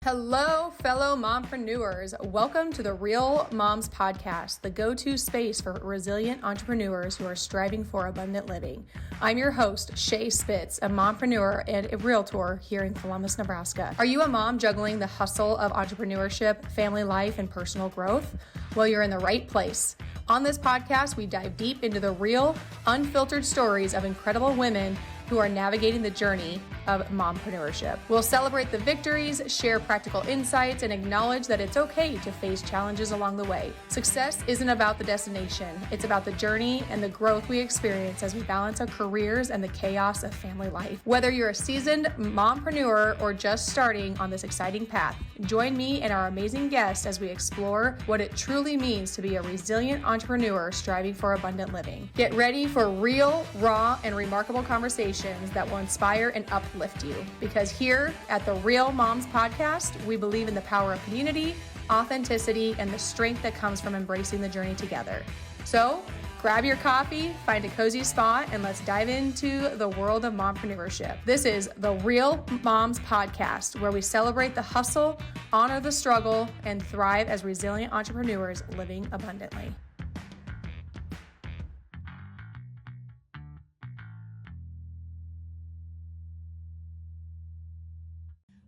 Hello, fellow mompreneurs. Welcome to the Real Moms Podcast, the go-to space for resilient entrepreneurs who are striving for abundant living. I'm your host, Shae Spitz, a mompreneur and a realtor here in Columbus, Nebraska. Are you a mom juggling the hustle of entrepreneurship, family life, and personal growth? Well, you're in the right place. On this podcast, we dive deep into the real, unfiltered stories of incredible women who are navigating the journey of mompreneurship. We'll celebrate the victories, share practical insights, and acknowledge that it's okay to face challenges along the way. Success isn't about the destination. It's about the journey and the growth we experience as we balance our careers and the chaos of family life. Whether you're a seasoned mompreneur or just starting on this exciting path, join me and our amazing guests as we explore what it truly means to be a resilient entrepreneur striving for abundant living. Get ready for real, raw, and remarkable conversations that will inspire and uplift you. Because here at the Real Moms Podcast, we believe in the power of community, authenticity, and the strength that comes from embracing the journey together. So grab your coffee, find a cozy spot, and let's dive into the world of mompreneurship. This is the Real Moms Podcast, where we celebrate the hustle, honor the struggle, and thrive as resilient entrepreneurs living abundantly.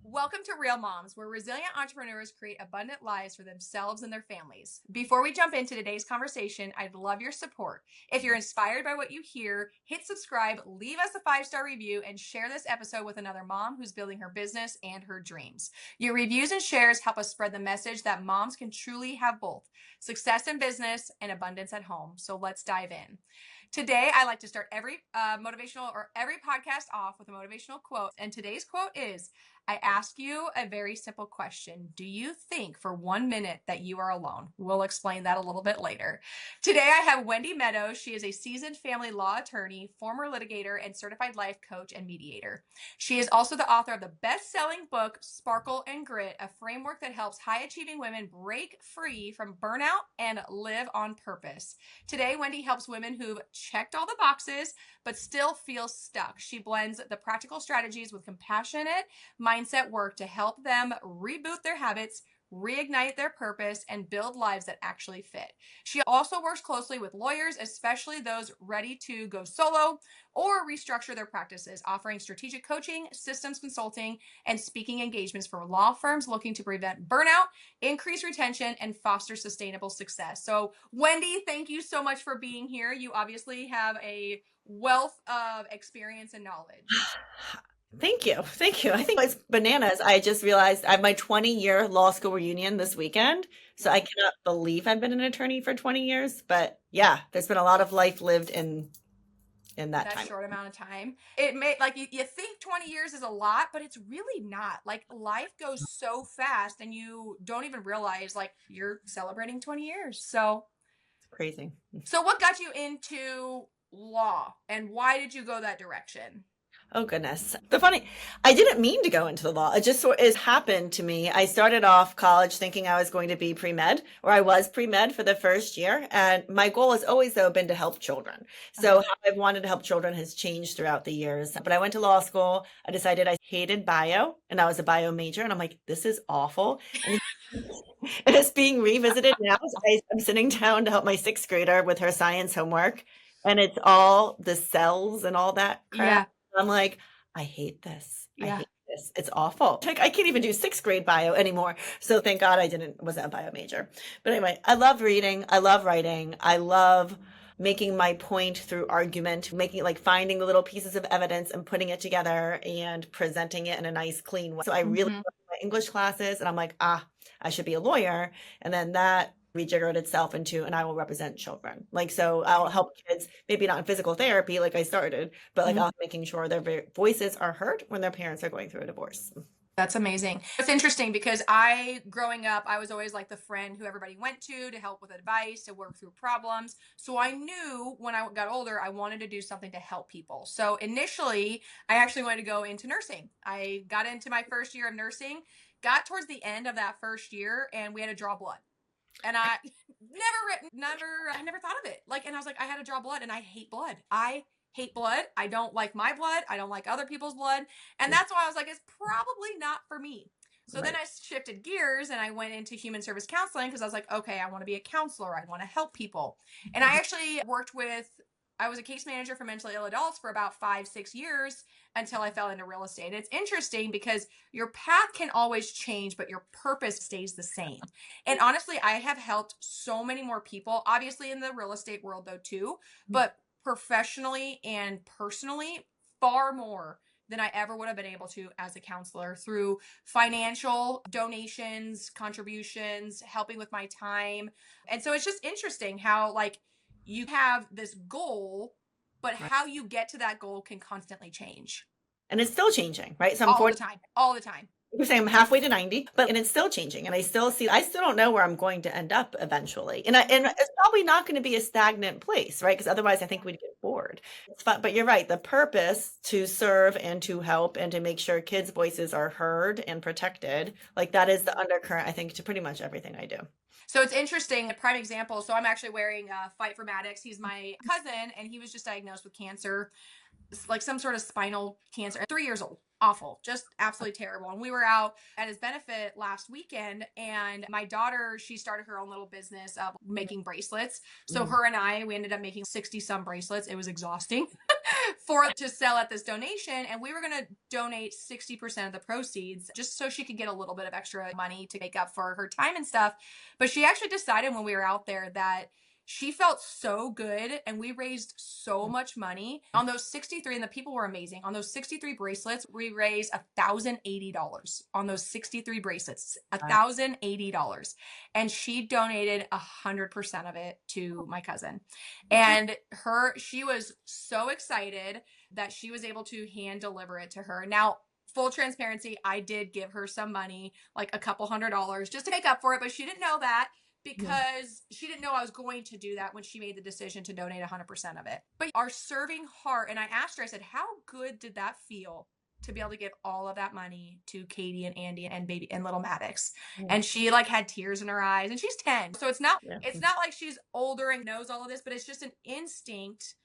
Welcome to Real Moms, where resilient entrepreneurs create abundant lives for themselves and their families. Before we jump into today's conversation, I'd love your support. If you're inspired by what you hear, hit subscribe, leave us a 5-star review, and share this episode with another mom who's building her business and her dreams. Your reviews and shares help us spread the message that moms can truly have both success in business and abundance at home. So let's dive in. Today, I like to start every every podcast off with a motivational quote. And today's quote is, I ask you a very simple question. Do you think for 1 minute that you are alone? We'll explain that a little bit later. Today, I have Wendy Meadows. She is a seasoned family law attorney, former litigator, and certified life coach and mediator. She is also the author of the best-selling book, Sparkle and Grit, a framework that helps high-achieving women break free from burnout and live on purpose. Today, Wendy helps women who've checked all the boxes, but still feel stuck. She blends the practical strategies with compassionate mindset work to help them reboot their habits, reignite their purpose, and build lives that actually fit. She also works closely with lawyers, especially those ready to go solo or restructure their practices, offering strategic coaching, systems consulting, and speaking engagements for law firms looking to prevent burnout, increase retention, and foster sustainable success. So, Wendy, thank you so much for being here. You obviously have a wealth of experience and knowledge. Thank you. Thank you. I think it's bananas. I just realized I have my 20-year law school reunion this weekend. So I cannot believe I've been an attorney for 20 years. But yeah, there's been a lot of life lived in that time. Short amount of time. It may, like, you think 20 years is a lot, but it's really not. Like, life goes so fast and you don't even realize, like, you're celebrating 20 years. So It's crazy. So what got you into law and why did you go that direction? Oh, goodness. I didn't mean to go into the law. It just sort of happened to me. I started off college thinking I was going to be pre-med, or I was pre-med for the first year. And my goal has always, though, been to help children. So how I've wanted to help children has changed throughout the years. But I went to law school. I decided I hated bio, and I was a bio major. And I'm like, this is awful. And it's being revisited now. So I'm sitting down to help my 6th grader with her science homework. And it's all the cells and all that crap. Yeah. I'm like, I hate this. Yeah. I hate this. It's awful. Like, I can't even do 6th grade bio anymore. So thank God I wasn't a bio major. But anyway, I love reading. I love writing. I love making my point through argument, finding the little pieces of evidence and putting it together and presenting it in a nice, clean way. So I really love my English classes, and I'm like, I should be a lawyer. And then that rejiggered itself into, and I will represent children. So I'll help kids, maybe not in physical therapy like I started, but I'll making sure their voices are heard when their parents are going through a divorce. That's amazing. It's interesting because growing up, I was always like the friend who everybody went to help with advice, to work through problems. So I knew when I got older, I wanted to do something to help people. So initially, I actually wanted to go into nursing. I got into my first year of nursing, got towards the end of that first year, and we had to draw blood. And I never thought of it. And I was like, I had to draw blood, and I hate blood. I hate blood. I don't like my blood. I don't like other people's blood. And that's why I was like, it's probably not for me. So then I shifted gears and I went into human service counseling because I was like, okay, I want to be a counselor. I want to help people. And I actually I was a case manager for mentally ill adults for about 5-6 years until I fell into real estate. It's interesting because your path can always change, but your purpose stays the same. And honestly, I have helped so many more people, obviously in the real estate world though too, but professionally and personally, far more than I ever would have been able to as a counselor through financial donations, contributions, helping with my time. And so it's just interesting how like you have this goal, but how you get to that goal can constantly change. And it's still changing, right? So I'm all the time, all the time. You're saying I'm halfway to 90, and it's still changing. And I still don't know where I'm going to end up eventually. And it's probably not going to be a stagnant place, right? Because otherwise I think we'd get bored. It's fun. But you're right. The purpose to serve and to help and to make sure kids' voices are heard and protected, like that is the undercurrent, I think, to pretty much everything I do. So it's interesting, a prime example. So I'm actually wearing Fight for Maddox. He's my cousin and he was just diagnosed with cancer, like some sort of spinal cancer, 3 years old. Awful, just absolutely terrible. And we were out at his benefit last weekend and my daughter, she started her own little business of making bracelets. So her and we ended up making 60 some bracelets. It was exhausting to sell at this donation. And we were going to donate 60% of the proceeds just so she could get a little bit of extra money to make up for her time and stuff. But she actually decided when we were out there that she felt so good and we raised so much money on those 63, and the people were amazing. On those 63 bracelets, we raised $1,080 on those 63 bracelets, $1,080. And she donated 100% of it to my cousin. And she was so excited that she was able to hand deliver it to her. Now, full transparency, I did give her some money, like a couple $100 just to make up for it, but she didn't know that. Because she didn't know I was going to do that when she made the decision to donate 100% of it. But our serving heart, and I asked her, I said, how good did that feel to be able to give all of that money to Katie and Andy and baby and little Maddox? And she like had tears in her eyes, and she's 10. So it's not like she's older and knows all of this, but it's just an instinct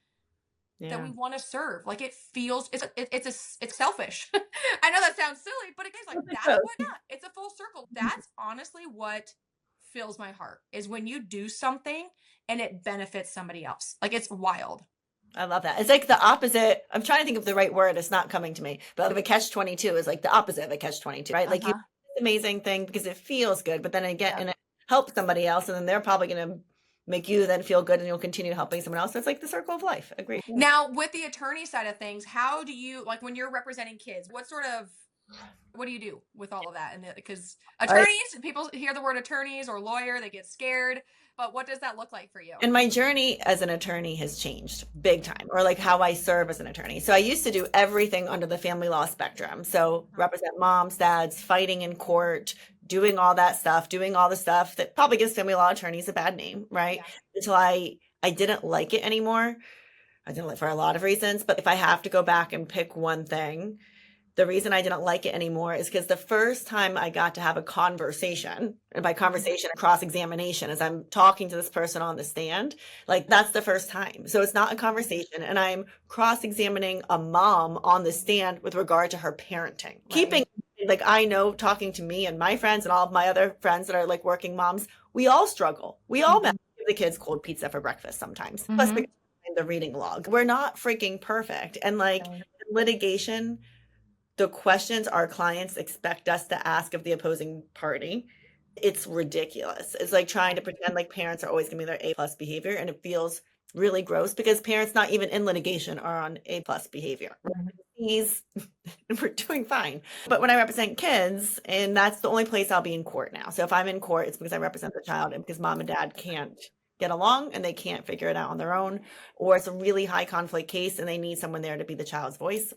that we want to serve. Like it feels, it's selfish. I know that sounds silly, but it is like, that's what, it's a full circle. That's honestly what fills my heart, is when you do something and it benefits somebody else. Like it's wild. I love that. It's like the opposite. I'm trying to think of the right word. It's not coming to me. But a catch-22 is like the opposite of a catch-22, right? Like you do this amazing thing because it feels good, but then and it helps somebody else, and then they're probably going to make you then feel good, and you'll continue helping someone else. So it's like the circle of life. Agree. Now, with the attorney side of things, how do you, like when you're representing kids, what do you do with all of that? And because attorneys, people hear the word attorneys or lawyer, they get scared. But what does that look like for you? And my journey as an attorney has changed big time, or like how I serve as an attorney. So I used to do everything under the family law spectrum. So represent moms, dads, fighting in court, doing all that stuff, doing all the stuff that probably gives family law attorneys a bad name, right? Until I didn't like it anymore. I didn't like it for a lot of reasons, but if I have to go back and pick one thing, the reason I didn't like it anymore is because the first time I got to have a conversation, and by conversation, cross-examination, as I'm talking to this person on the stand, like that's the first time. So it's not a conversation, and I'm cross-examining a mom on the stand with regard to her parenting. Right. Keeping, like I know, talking to me and my friends and all of my other friends that are like working moms, we all struggle. We all give the kids cold pizza for breakfast sometimes. Plus the reading log. We're not freaking perfect. And like litigation, the questions our clients expect us to ask of the opposing party, it's ridiculous. It's like trying to pretend like parents are always going to be their A+ behavior, and it feels really gross because parents not even in litigation are on A+ behavior. We're doing fine. But when I represent kids, and that's the only place I'll be in court now. So if I'm in court, it's because I represent the child and because mom and dad can't get along and they can't figure it out on their own, or it's a really high conflict case and they need someone there to be the child's voice.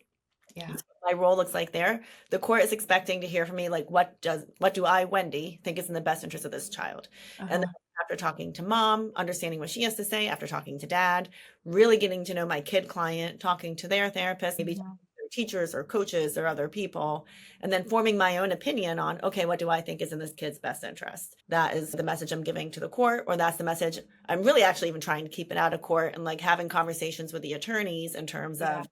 Yeah. My role looks like there. The court is expecting to hear from me, like, what do I, Wendy, think is in the best interest of this child? And then after talking to mom, understanding what she has to say, after talking to dad, really getting to know my kid client, talking to their therapist, maybe their teachers or coaches or other people, and then forming my own opinion on, okay, what do I think is in this kid's best interest? That is the message I'm giving to the court, or that's the message I'm really actually even trying to keep it out of court, and like having conversations with the attorneys in terms of,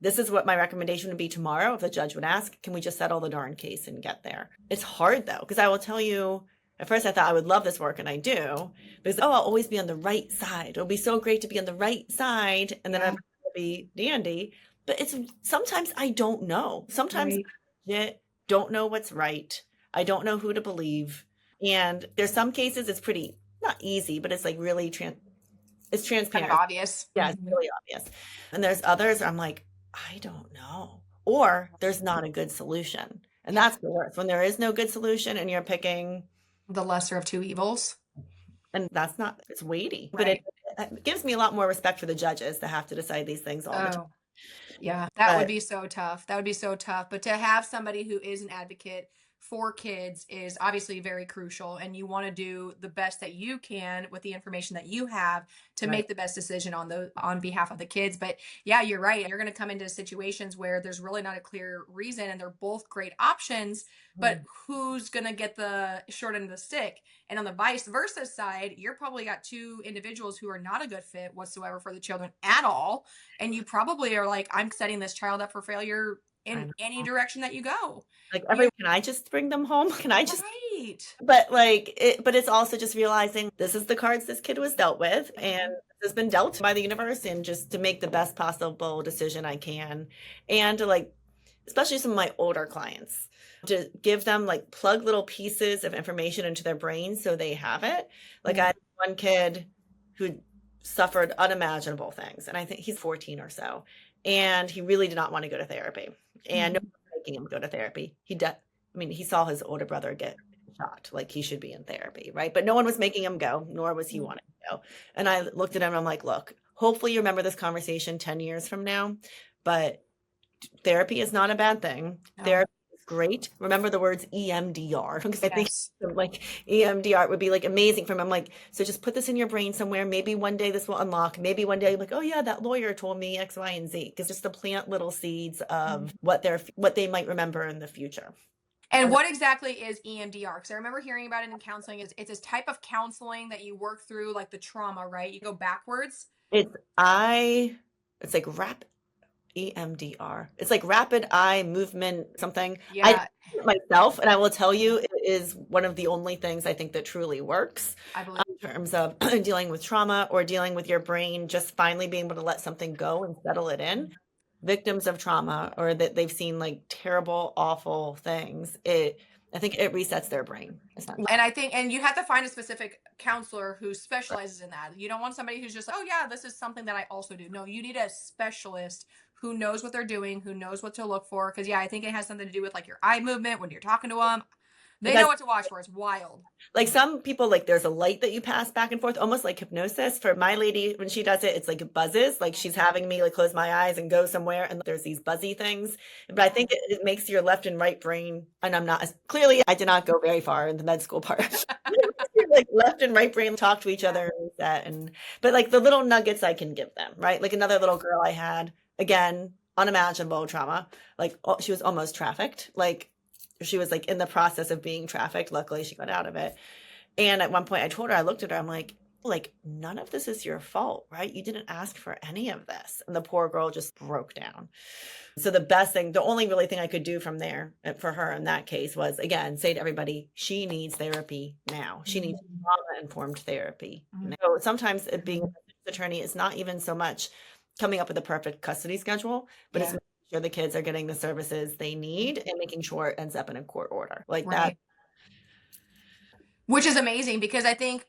This is what my recommendation would be tomorrow if the judge would ask, can we just settle the darn case and get there? It's hard though, because I will tell you, at first I thought I would love this work and I do, because, oh, I'll always be on the right side. It'll be so great to be on the right side. And then Yeah. I'm going to be dandy. But it's sometimes I don't know. Sometimes Right. I legit don't know what's right. I don't know who to believe. And there's some cases it's pretty, not easy, but it's like really it's Kind of transparent. obvious. Yeah, it's really obvious. And there's others I'm like, I don't know. Or there's not a good solution. And that's the worst. When there is no good solution and you're picking, The lesser of two evils. and that's not, it's weighty. But Right. it gives me a lot more respect for the judges to have to decide these things all the time. Oh, yeah. That would But be so tough. That would be so tough. But to have somebody who is an advocate for kids is obviously very crucial. And you want to do the best that you can with the information that you have to right. make the best decision on behalf of the kids. But yeah, you're right. You're going to come into situations where there's really not a clear reason and they're both great options, but who's going to get the short end of the stick? And on the vice versa side, you're probably got two individuals who are not a good fit whatsoever for the children at all. And you probably are like, I'm setting this child up for failure in any direction that you go. Like can I just bring them home? Can I just, Right. but but it's also just realizing this is the cards this kid was dealt with and this has been dealt by the universe, and just to make the best possible decision I can. And to like, especially some of my older clients, to give them like plug little pieces of information into their brain so they have it. Like I had one kid who suffered unimaginable things, and I think he's 14 or so, and he really did not want to go to therapy, and no one was making him go to therapy. He saw his older brother get shot, like he should be in therapy, right? But no one was making him go, nor was he wanting to go. And I looked at him and I'm like, look, hopefully you remember this conversation 10 years from now, but therapy is not a bad thing. No. Therapy is great. Remember the words EMDR, because I think Yes. like EMDR would be like amazing for him. I'm like, so just put this in your brain somewhere. Maybe one day this will unlock. Maybe one day you're like, oh yeah, that lawyer told me X, Y, and Z. Because just to plant little seeds of what they might remember in the future. And what exactly is EMDR? Because I remember hearing about it in counseling. It's this type of counseling that you work through like the trauma, right? You go backwards. It's like EMDR. It's like rapid eye movement something. Yeah. I do it myself, and I will tell you, it is one of the only things I think that truly works. I believe. In terms of dealing with trauma or dealing with your brain, just finally being able to let something go and settle it in. Victims of trauma, or that they've seen like terrible, awful things, I think it resets their brain. And you have to find a specific counselor who specializes in that. You don't want somebody who's just, oh yeah, this is something that I also do. No, you need a specialist who knows what they're doing, who knows what to look for. Because yeah, I think it has something to do with like your eye movement when you're talking to them. They know what to watch for. It's wild. Like some people, like there's a light that you pass back and forth, almost like hypnosis. For my lady, when she does it, it's like it buzzes, like she's having me like close my eyes and go somewhere, and there's these buzzy things. But I think it makes your left and right brain, and clearly I did not go very far in the med school part. Like left and right brain talk to each other but like the little nuggets I can give them, right? Like another little girl I had, again, unimaginable trauma. Like she was almost trafficked. Like she was like in the process of being trafficked. Luckily she got out of it. And at one point I told her, I looked at her, I'm like, none of this is your fault, right? You didn't ask for any of this. And the poor girl just broke down. So the only really thing I could do from there for her in that case was, again, say to everybody, she needs therapy now. She needs trauma-informed therapy. So sometimes being an attorney is not even so much coming up with a perfect custody schedule, but it's making sure the kids are getting the services they need and making sure it ends up in a court order like that. Which is amazing, because I think,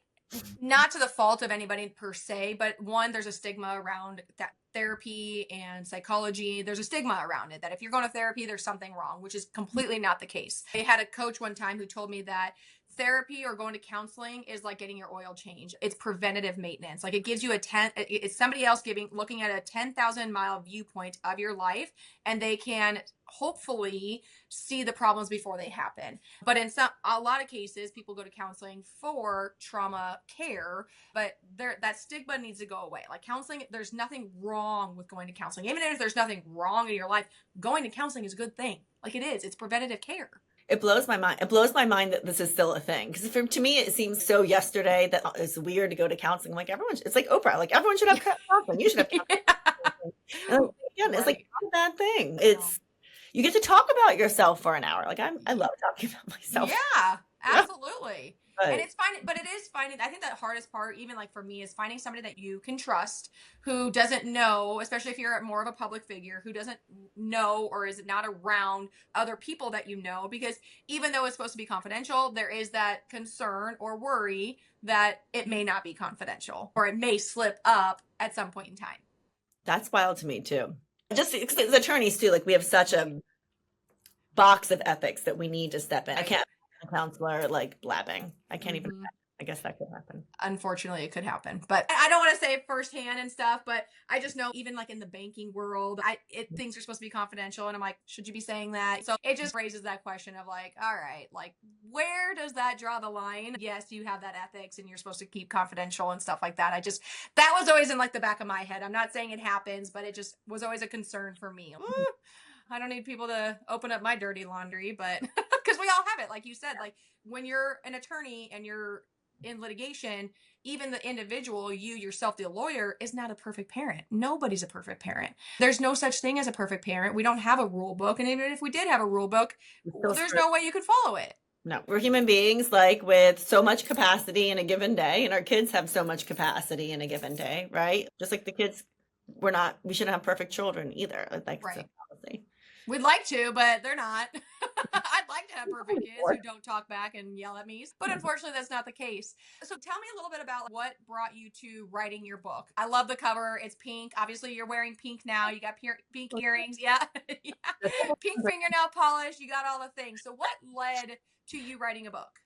not to the fault of anybody per se, but one, there's a stigma around that therapy and psychology. There's a stigma around it that if you're going to therapy, there's something wrong, which is completely not the case. I had a coach one time who told me that therapy or going to counseling is like getting your oil changed. It's preventative maintenance. Like it gives you it's somebody else looking at a 10,000 mile viewpoint of your life, and they can hopefully see the problems before they happen. But in a lot of cases, people go to counseling for trauma care, but that stigma needs to go away. Like counseling, there's nothing wrong with going to counseling. Even if there's nothing wrong in your life, going to counseling is a good thing. Like it is. It's preventative care. It blows my mind. It blows my mind that this is still a thing. Because to me, it seems so yesterday that it's weird to go to counseling. Like it's like Oprah. Like everyone should have counseling. You should have counseling. And again, it's like Right. not a bad thing. No. It's you get to talk about yourself for an hour. Like I Ye- love talking about myself. Yeah, Yeah. absolutely. And But it's finding, but it is finding, I think the hardest part, even like for me, is finding somebody that you can trust who doesn't know, especially if you're more of a public figure, who doesn't know or is not around other people that you know. Because even though it's supposed to be confidential, there is that concern or worry that it may not be confidential or it may slip up at some point in time. that's wild to me too. Just as attorneys too, like we have such Right. a box of ethics that we need to step in. I Right. can't be a counselor like blabbing. I can't even. Mm-hmm. I guess that could happen. Unfortunately it could happen, but I don't want to say it firsthand and stuff, but I just know even like in the banking world things are supposed to be confidential, and I'm like, should you be saying that? So it just raises that question of like, all right, like where does that draw the line? Yes, you have that ethics and you're supposed to keep confidential and stuff like that. That was always in like the back of my head. I'm not saying it happens, but it just was always a concern for me. I don't need people to open up my dirty laundry, but because we all have it, like you said, like when you're an attorney and you're in litigation, even the individual, you yourself, the lawyer, is not a perfect parent. Nobody's a perfect parent. There's no such thing as a perfect parent. We don't have a rule book. And even if we did have a rule book, So there's screwed. no way you could follow it. No, we're human beings like with so much capacity in a given day, and our kids have so much capacity in a given day, right? Just like the kids, we shouldn't have perfect children either. Like it's a Right. policy. We'd like to, but they're not. I'd like to have perfect kids who don't talk back and yell at me, but unfortunately, that's not the case. So, tell me a little bit about what brought you to writing your book. I love the cover. It's pink. Obviously, you're wearing pink now. You got pink earrings. Yeah. Yeah. Pink fingernail polish. You got all the things. So, what led to you writing a book?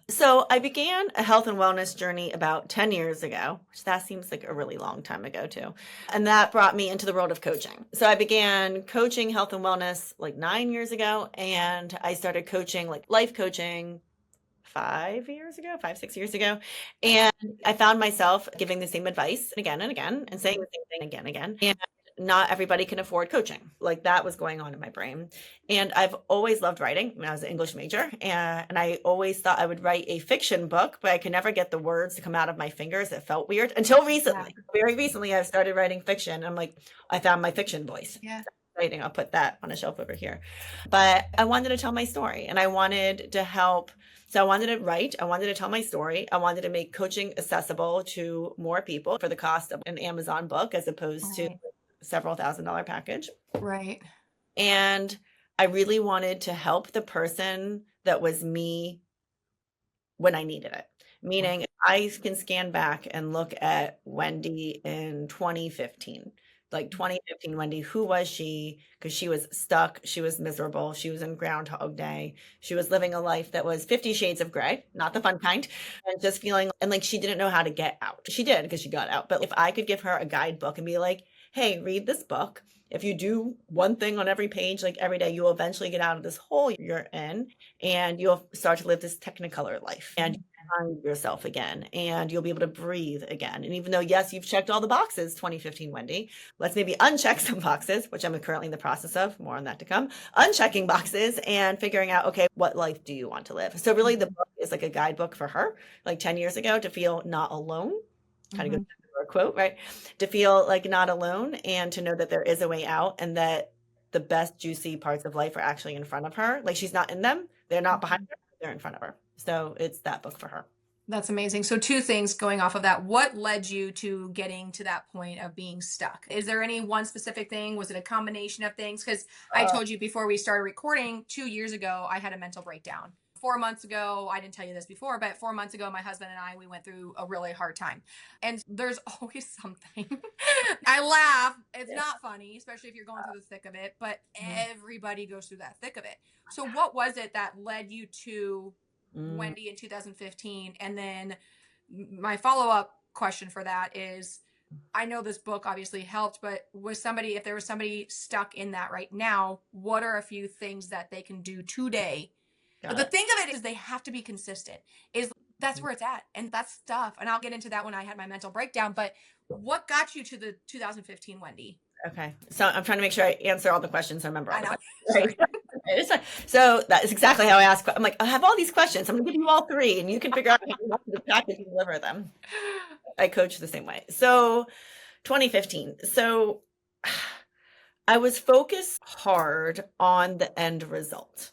So I began a health and wellness journey about 10 years ago, which that seems like a really long time ago too. And that brought me into the world of coaching. So I began coaching health and wellness like 9 years ago. And I started coaching like life coaching 5 years ago, 5, 6 years ago. And I found myself giving the same advice again and again and saying the same thing again and again. And not everybody can afford coaching. Like that was going on in my brain. And I've always loved writing when I was an English major. And I always thought I would write a fiction book, but I could never get the words to come out of my fingers. It felt weird until recently. Yeah. Very recently, I've started writing fiction. I'm like, I found my fiction voice. Yeah. Writing, I'll put that on a shelf over here. But I wanted to tell my story and I wanted to help. So I wanted to write, I wanted to tell my story. I wanted to make coaching accessible to more people for the cost of an Amazon book as opposed to several $1,000 package. Right. And I really wanted to help the person that was me when I needed it. Meaning I can scan back and look at Wendy in 2015. Like 2015 Wendy, who was she? Because she was stuck, she was miserable, she was in Groundhog Day, she was living a life that was 50 shades of gray, not the fun kind, and just feeling and like she didn't know how to get out. She did because she got out. But if I could give her a guidebook and be like, hey, read this book. If you do one thing on every page, like every day, you'll eventually get out of this hole you're in and you'll start to live this technicolor life. And find yourself again and you'll be able to breathe again. And even though, yes, you've checked all the boxes, 2015 Wendy, let's maybe uncheck some boxes, which I'm currently in the process of, more on that to come, unchecking boxes and figuring out, okay, what life do you want to live? So really the book is like a guidebook for her, like 10 years ago to feel not alone, kind of goes back to our quote, right? To feel like not alone and to know that there is a way out and that the best juicy parts of life are actually in front of her. Like she's not in them. They're not behind her. They're in front of her. So it's that book for her. That's amazing. So two things going off of that. What led you to getting to that point of being stuck? Is there any one specific thing? Was it a combination of things? Because I told you before we started recording, 2 years ago, I had a mental breakdown. 4 months ago, I didn't tell you this before, but 4 months ago, my husband and we went through a really hard time. And there's always something. I laugh. It's not funny, especially if you're going through the thick of it, but everybody goes through that thick of it. So what was it that led you to Wendy in 2015? And then my follow-up question for that is, I know this book obviously helped, but if there was somebody stuck in that right now, what are a few things that they can do today? But the thing of it is they have to be consistent. That's where it's at. And that's tough. And I'll get into that when I had my mental breakdown. But what got you to the 2015 Wendy? Okay. So I'm trying to make sure I answer all the questions. I remember all I know. the questions. Right? So that is exactly how I ask. I'm like, I have all these questions. I'm going to give you all three and you can figure out how you want the package and deliver them. I coach the same way. So 2015. So I was focused hard on the end result.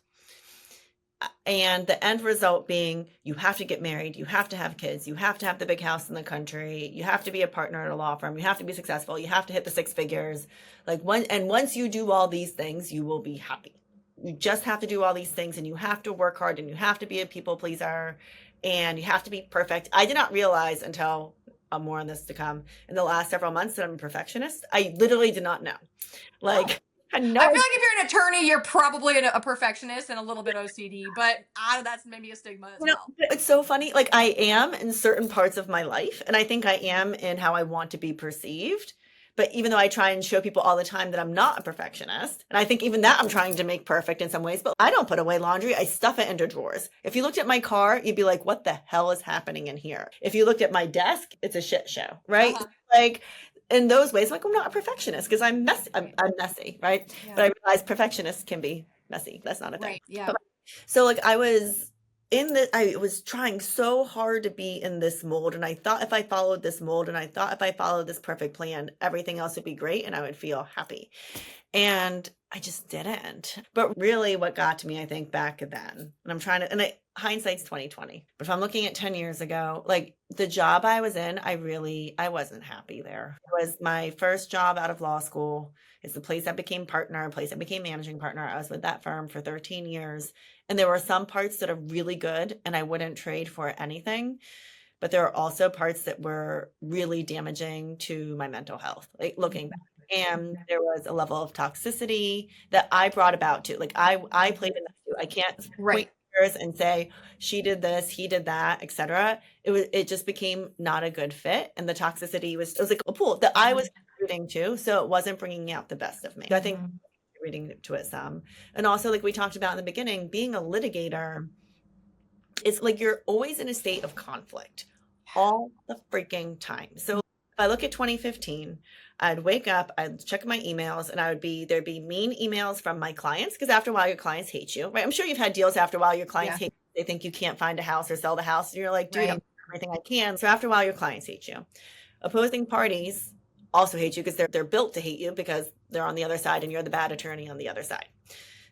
And the end result being you have to get married, you have to have kids, you have to have the big house in the country, you have to be a partner at a law firm, you have to be successful, you have to hit the six figures. Once you do all these things, you will be happy. You just have to do all these things and you have to work hard and you have to be a people pleaser and you have to be perfect. I did not realize until more on this to come in the last several months that I'm a perfectionist. I literally did not know. Like, I feel like if you're an attorney, you're probably a perfectionist and a little bit OCD, but that's maybe a stigma as well. It's so funny. Like I am in certain parts of my life, and I think I am in how I want to be perceived. But even though I try and show people all the time that I'm not a perfectionist, and I think even that I'm trying to make perfect in some ways, but I don't put away laundry. I stuff it into drawers. If you looked at my car, you'd be like, what the hell is happening in here? If you looked at my desk, it's a shit show, right? Like in those ways, I'm not a perfectionist because I'm messy. I'm messy, right? Yeah. But I realize perfectionists can be messy. That's not a thing. Right. Yeah. So like I was I was trying so hard to be in this mold. And I thought if I followed this mold and I thought if I followed this perfect plan, everything else would be great and I would feel happy. And I just didn't. But really what got to me, I think back then, and hindsight's 2020. But if I'm looking at 10 years ago, like the job I was in, I wasn't happy there. It was my first job out of law school. It's the place I became partner, place I became managing partner. I was with that firm for 13 years. And there were some parts that are really good and I wouldn't trade for anything. But there are also parts that were really damaging to my mental health, like looking back. And there was a level of toxicity that I brought about too. Like I played in that too. I can't point fingers and say she did this, he did that, etc. It just became not a good fit. And the toxicity it was like a pool that I was contributing to. So it wasn't bringing out the best of me. So I think reading to it some. And also like we talked about in the beginning, being a litigator, it's like you're always in a state of conflict all the freaking time. So if I look at 2015, I'd wake up, I'd check my emails, and there'd be mean emails from my clients, because after a while your clients hate you, right? I'm sure you've had deals after a while your clients hate you. They think you can't find a house or sell the house. And you're like, dude, I'm doing everything I can. So after a while your clients hate you. Opposing parties also hate you because they're built to hate you because they're on the other side and you're the bad attorney on the other side.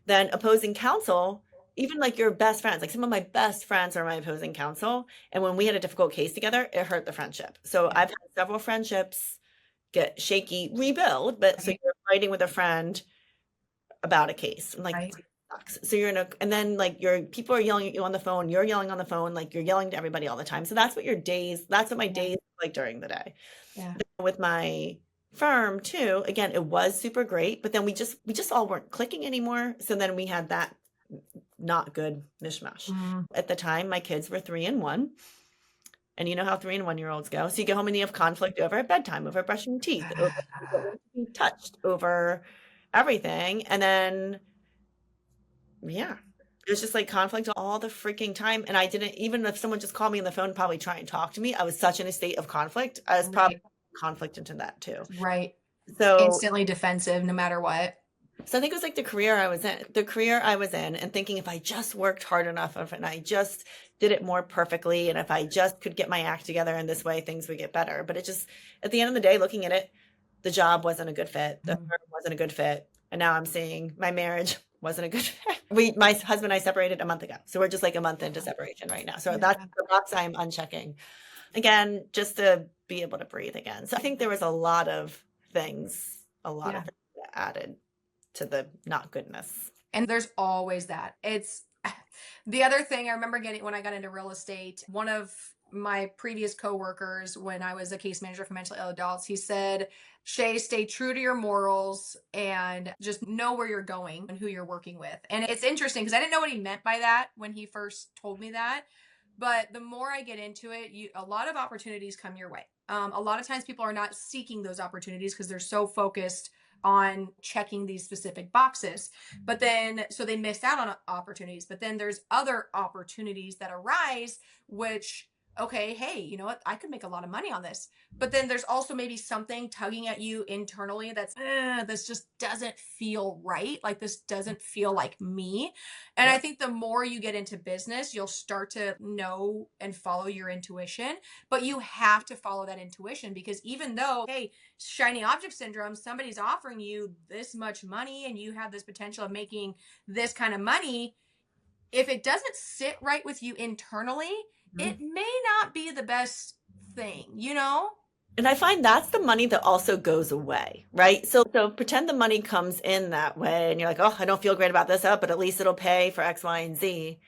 Then opposing counsel, even like your best friends, like some of my best friends are my opposing counsel. And when we had a difficult case together, it hurt the friendship. So I've had several friendships get shaky, rebuild, but so you're fighting with a friend about a case. And like, sucks. So and then like people are yelling at you on the phone, you're yelling on the phone, like you're yelling to everybody all the time. So that's what my days like during the day. Yeah. With my firm too, again, it was super great, but then we just all weren't clicking anymore. So then we had that not good mishmash. At the time, my kids were 3 and 1. And you know how 3 and 1-year-olds go. So you get home and you have conflict over bedtime, over brushing teeth, over being touched, over everything. And then, it was just like conflict all the freaking time. And I didn't, even if someone just called me on the phone, probably try and talk to me, I was such in a state of conflict. I was probably conflict into that too. Right. So instantly defensive no matter what. So I think it was like the career I was in and thinking if I just worked hard enough and I just did it more perfectly. And if I just could get my act together in this way, things would get better. But it just, at the end of the day, looking at it, the job wasn't a good fit. The firm wasn't a good fit. And now I'm seeing my marriage wasn't a good fit. My husband and I separated a month ago. So we're just like a month into separation right now. So that's the box I'm unchecking. Again, just to be able to breathe again. So I think there was a lot of things that added to the not goodness. And there's always that. It's the other thing I remember when I got into real estate, one of my previous coworkers, when I was a case manager for mentally ill adults, he said, Shae, stay true to your morals and just know where you're going and who you're working with. And it's interesting because I didn't know what he meant by that when he first told me that. But the more I get into it, a lot of opportunities come your way. A lot of times people are not seeking those opportunities because they're so focused on checking these specific boxes, but then, so they missed out on opportunities, but then there's other opportunities that arise, which okay, hey, you know what? I could make a lot of money on this. But then there's also maybe something tugging at you internally that's, this just doesn't feel right. Like, this doesn't feel like me. And I Yep. think the more you get into business, you'll start to know and follow your intuition. But you have to follow that intuition, because even though, hey, shiny object syndrome, somebody's offering you this much money and you have this potential of making this kind of money, if it doesn't sit right with you internally, it Mhm. may not be the best thing, you know? And I find that's the money that also goes away, right? So pretend the money comes in that way and you're like, oh, I don't feel great about this, but at least it'll pay for X, Y, and Z.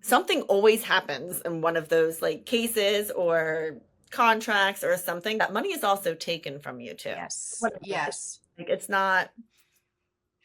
Something always happens in one of those like cases or contracts or something. That money is also taken from you too. Yes. Whatever. Yes. Like it's not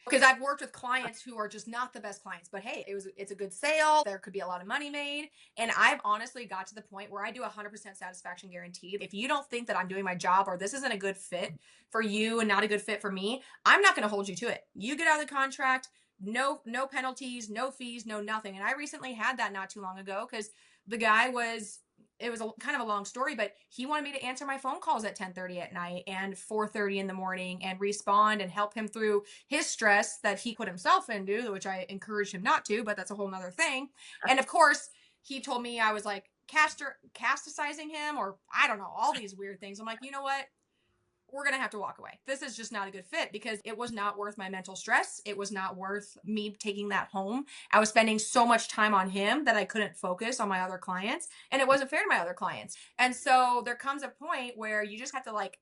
Because I've worked with clients who are just not the best clients, but hey, it's a good sale. There could be a lot of money made, and I've honestly got to the point where I do 100% satisfaction guarantee. If you don't think that I'm doing my job, or this isn't a good fit for you and not a good fit for me, I'm not going to hold you to it. You get out of the contract, no penalties, no fees, no nothing. And I recently had that not too long ago, because the guy was, it was kind of a long story, but he wanted me to answer my phone calls at 10:30 at night and 4:30 in the morning and respond and help him through his stress that he put himself into, which I encourage him not to, but that's a whole nother thing. And of course, he told me I was like casticizing him, or I don't know, all these weird things. I'm like, you know what? We're going to have to walk away. This is just not a good fit, because it was not worth my mental stress. It was not worth me taking that home. I was spending so much time on him that I couldn't focus on my other clients, and it wasn't fair to my other clients. And so there comes a point where you just have to like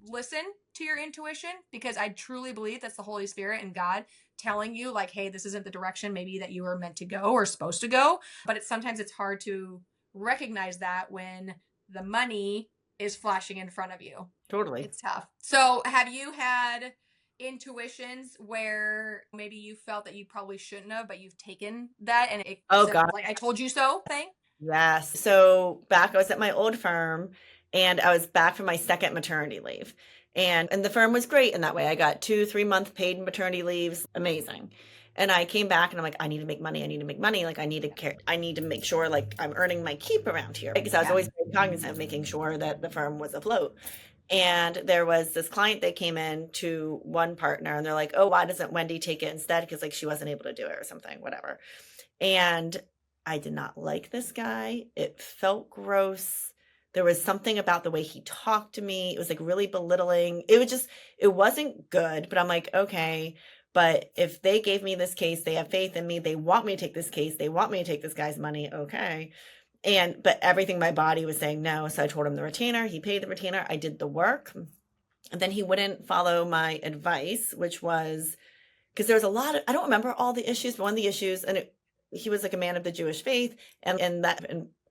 listen to your intuition, because I truly believe that's the Holy Spirit and God telling you like, hey, this isn't the direction maybe that you were meant to go or supposed to go. But it's hard to recognize that when the money is flashing in front of you. totally. It's tough. So have you had intuitions where maybe you felt that you probably shouldn't have, but you've taken that and it Oh said God. like, I told you so thing? Yes. So back, I was at my old firm and I was back from my second maternity leave. And the firm was great in that way. I got 2, 3 month paid maternity leaves. Amazing. And I came back and I'm like, I need to make money. I need to make money. Like I need to care. I need to make sure like I'm earning my keep around here. Because I was Yeah. always very cognizant of making sure that the firm was afloat. And there was this client that came in to one partner and they're like, oh, why doesn't Wendy take it instead? Because like she wasn't able to do it or something, whatever. And I did not like this guy. It felt gross. There was something about the way he talked to me. It was like really belittling. It wasn't good, but I'm like, okay, but if they gave me this case, they have faith in me. They want me to take this case. They want me to take this guy's money. Okay. But everything my body was saying no. So I told him the retainer. He paid the retainer. I did the work. And then he wouldn't follow my advice, which was because there's a lot of, I don't remember all the issues, but one of the issues, he was like a man of the Jewish faith, and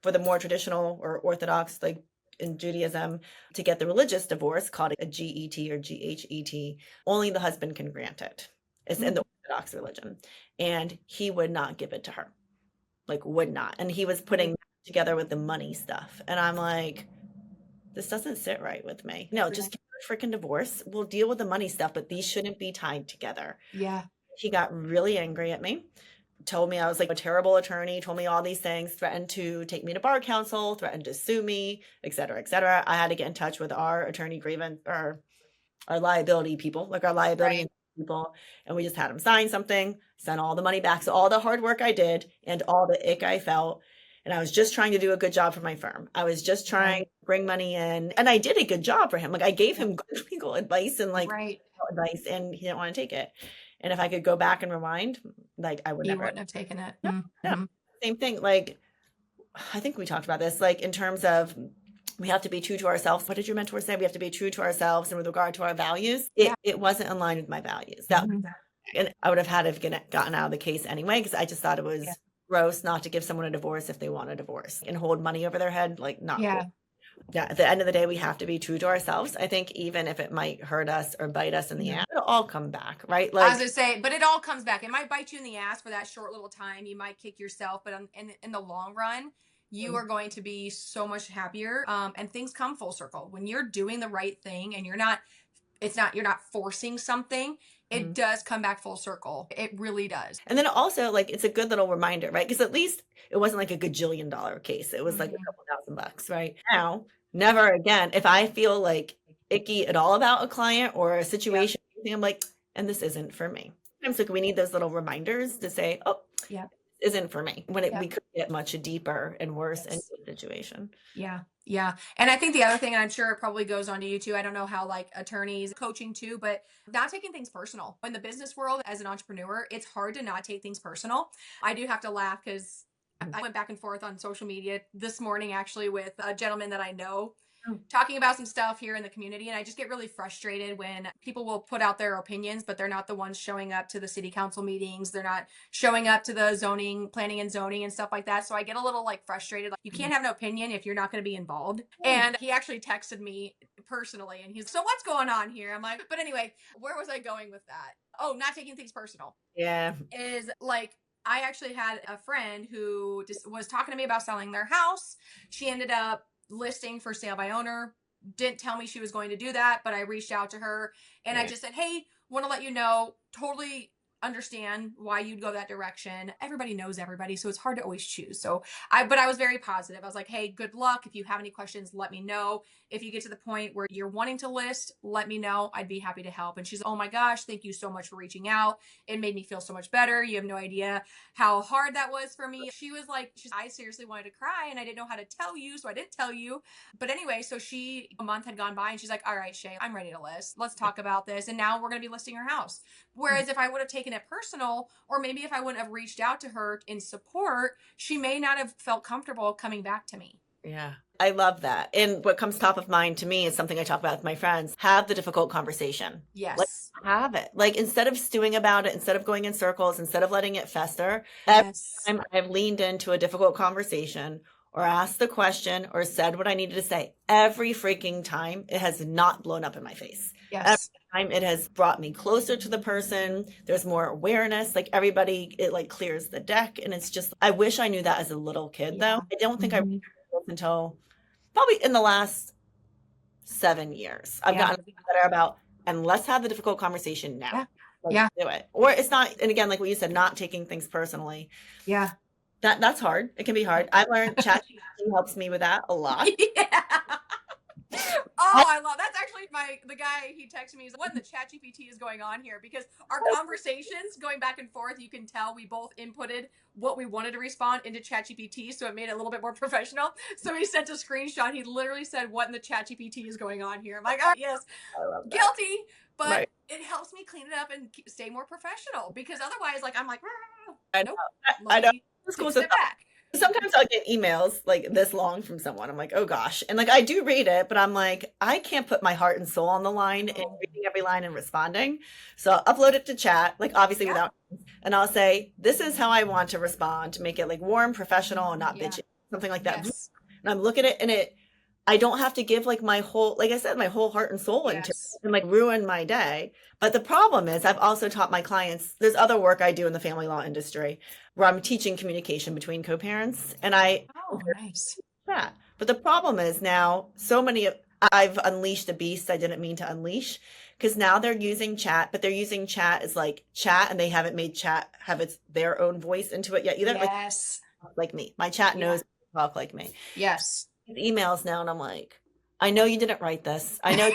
for the more traditional or Orthodox, like in Judaism, to get the religious divorce called a GET or GHET, only the husband can grant it. It's in the Orthodox religion, and he would not give it to her, like would not, and he was putting together with the money stuff, and I'm like, this doesn't sit right with me. No, just get a freaking divorce. We'll deal with the money stuff, but these shouldn't be tied together. Yeah. He got really angry at me, told me I was like a terrible attorney, told me all these things, threatened to take me to bar council, threatened to sue me, et cetera, et cetera. I had to get in touch with our attorney grievance or our liability people, like our liability Right. people, and we just had him sign something, sent all the money back. So all the hard work I did and all the ick I felt, and I was just trying to do a good job for my firm. I was just trying to bring money in, and I did a good job for him. Like I gave him good legal advice and like Right. advice, and he didn't want to take it. And if I could go back and rewind, like I would You never. wouldn't have taken it. No, no. Mm-hmm. Same thing. Like I think we talked about this, like in terms of we have to be true to ourselves. What did your mentor say? We have to be true to ourselves and with regard to our values. Yeah. It wasn't in line with my values. That and I would have had to have gotten out of the case anyway, because I just thought it was gross not to give someone a divorce if they want a divorce and hold money over their head. Like not Yeah. cool. Yeah, at the end of the day, we have to be true to ourselves. I think even if it might hurt us or bite us in the ass, it'll all come back, right? I was Like gonna say, but it all comes back. It might bite you in the ass for that short little time. You might kick yourself, but in the long run, you are going to be so much happier. And things come full circle when you're doing the right thing, and you're not. It's not. You're not forcing something. it does come back full circle. It really does. And then also, like, it's a good little reminder, right? Because at least it wasn't like a gajillion-dollar case. It was like a couple $1,000, right? Now, never again, if I feel like icky at all about a client or a situation, I'm like, and this isn't for me. Sometimes like we need those little reminders to say, oh, Yeah. this isn't for me. When we could get much deeper and worse into the situation. Yeah. Yeah. And I think the other thing, and I'm sure it probably goes on to you too, I don't know how like attorneys coaching too, but not taking things personal. In the business world as an entrepreneur, it's hard to not take things personal. I do have to laugh because I went back and forth on social media this morning actually with a gentleman that I know talking about some stuff here in the community. And I just get really frustrated when people will put out their opinions, but they're not the ones showing up to the city council meetings. They're not showing up to the zoning, planning and zoning and stuff like that. So I get a little like frustrated. Like, you can't have an opinion if you're not going to be involved. And he actually texted me personally and he's, so what's going on here? I'm like, but anyway, where was I going with that? Oh, not taking things personal. Yeah. Is like, I actually had a friend who just was talking to me about selling their house. She ended up listing for sale by owner, didn't tell me she was going to do that, but I reached out to her and I just said, hey, want to let you know, totally understand why you'd go that direction. Everybody knows everybody, so it's hard to always choose. But I was very positive. I was like, hey, good luck. If you have any questions, let me know. If you get to the point where you're wanting to list, let me know. I'd be happy to help. And she's, oh my gosh, thank you so much for reaching out. It made me feel so much better. You have no idea how hard that was for me. She was like, I seriously wanted to cry and I didn't know how to tell you, so I didn't tell you. But anyway, so a month had gone by and she's like, all right, Shae, I'm ready to list. Let's talk about this. And now we're going to be listing her house. Whereas if I would have taken it personal, or maybe if I wouldn't have reached out to her in support, she may not have felt comfortable coming back to me. Yeah, I love that. And what comes top of mind to me is something I talk about with my friends. Have the difficult conversation. Yes. Like, have it. Like, instead of stewing about it, instead of going in circles, instead of letting it fester, every time I've leaned into a difficult conversation or asked the question or said what I needed to say, every freaking time it has not blown up in my face. Yes. Every time it has brought me closer to the person. There's more awareness. Like, everybody, it like clears the deck. And it's just, I wish I knew that as a little kid though. I don't think I until probably in the last 7 years. I've gotten better about, and let's have the difficult conversation now. Let's do it. Or it's not, and again, like what you said, not taking things personally. Yeah. That's hard. It can be hard. I learned ChatGPT helps me with that a lot. Yeah. Oh, I love that's actually the guy he texted me. He's like, what in the ChatGPT is going on here? Because our conversations going back and forth, you can tell we both inputted what we wanted to respond into ChatGPT, so it made it a little bit more professional. So he sent a screenshot. He literally said, what in the ChatGPT is going on here? I'm like, oh, yes, guilty. But it helps me clean it up and stay more professional, because otherwise, like, I'm like, I know. Sit back. Sometimes I'll get emails like this long from someone. I'm like, oh gosh. And like, I do read it, but I'm like, I can't put my heart and soul on the line in reading every line and responding. So I'll upload it to chat, like obviously without, and I'll say, this is how I want to respond, to make it like warm, professional, and not bitchy, something like that. And I'm looking at it, and I don't have to give like my whole, like I said, my whole heart and soul into it and like ruin my day. But the problem is, I've also taught my clients, there's other work I do in the family law industry where I'm teaching communication between co-parents, and yeah. But the problem is now I've unleashed a beast I didn't mean to unleash, because now they're using chat, but they're using chat as like chat, and they haven't made chat have their own voice into it yet either. Like me, my chat knows to talk like me. Yes. Emails now, and I'm like, I know you didn't write this. I know.